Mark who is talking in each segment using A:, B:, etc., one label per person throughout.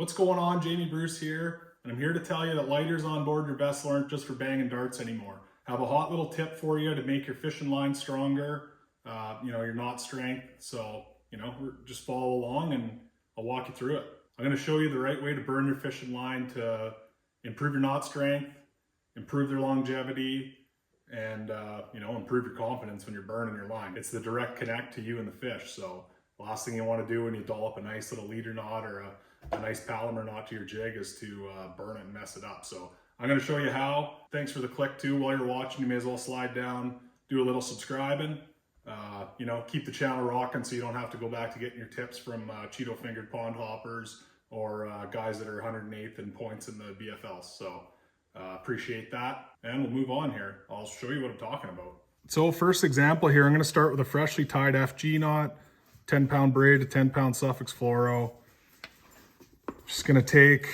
A: What's going on? Jamie Bruce here, and I'm here to tell you that lighters on board your vessel aren't just for banging darts anymore. I have a hot little tip for you to make your fishing line stronger, your knot strength. So, just follow along and I'll walk you through it. I'm going to show you the right way to burn your fishing line to improve your knot strength, improve their longevity, and improve your confidence when you're burning your line. It's the direct connect to you and the fish. So the last thing you want to do when you dollop a nice little leader knot or a nice Palomar knot to your jig is to burn it and mess it up. So I'm going to show you how. Thanks for the click too. While you're watching, you may as well slide down, do a little subscribing. Keep the channel rocking so you don't have to go back to getting your tips from Cheeto fingered pond hoppers or guys that are 108th in points in the BFLs. So appreciate that. And we'll move on here. I'll show you what I'm talking about. So first example here, I'm going to start with a freshly tied FG knot, 10-pound braid, a 10-pound Suffix fluoro. Just going to take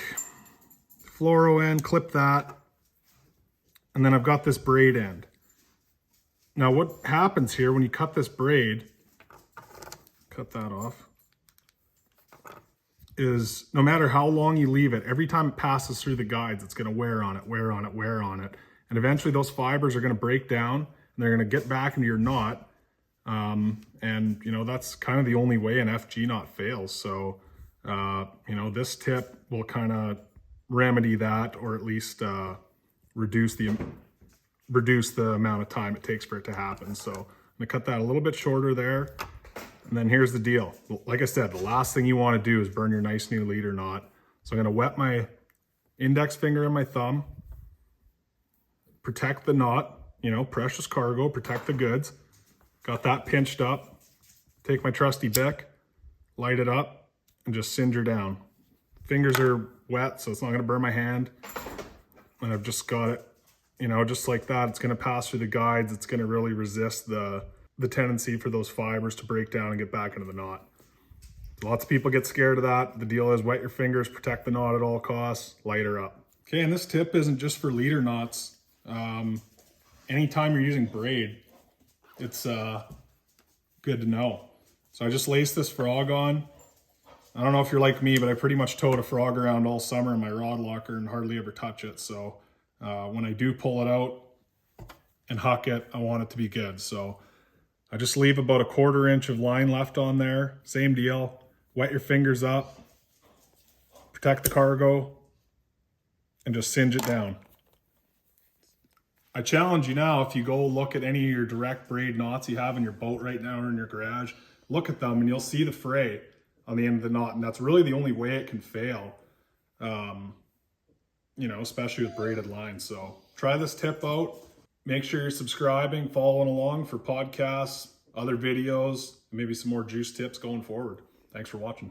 A: the fluoro end, clip that, and then I've got this braid end. Now what happens here when you cut this braid, cut that off, is no matter how long you leave it, every time it passes through the guides, it's going to wear on it, wear on it, wear on it. And eventually those fibers are going to break down and they're going to get back into your knot. That's kind of the only way an FG knot fails. So, this tip will kind of remedy that, or at least reduce the amount of time it takes for it to happen. So I'm gonna cut that a little bit shorter there. And then here's the deal. Like I said, the last thing you want to do is burn your nice new leader knot. So I'm gonna wet my index finger and my thumb, protect the knot, precious cargo, protect the goods. Got that pinched up. Take my trusty Bic, light it up, and just singe her down. Fingers are wet, so it's not gonna burn my hand. And I've just got it, just like that. It's gonna pass through the guides. It's gonna really resist the tendency for those fibers to break down and get back into the knot. Lots of people get scared of that. The deal is wet your fingers, protect the knot at all costs, light her up. Okay, and this tip isn't just for leader knots. Anytime you're using braid, it's good to know. So I just laced this frog on. I don't know if you're like me, but I pretty much towed a frog around all summer in my rod locker and hardly ever touch it. So when I do pull it out and huck it, I want it to be good. So I just leave about a 1/4 inch of line left on there. Same deal. Wet your fingers up, protect the cargo, and just singe it down. I challenge you now, if you go look at any of your direct braid knots you have in your boat right now or in your garage, look at them and you'll see the fray on the end of the knot. And that's really the only way it can fail, especially with braided lines. So try this tip out. Make sure you're subscribing, following along for podcasts, other videos, maybe some more juice tips going forward. Thanks for watching.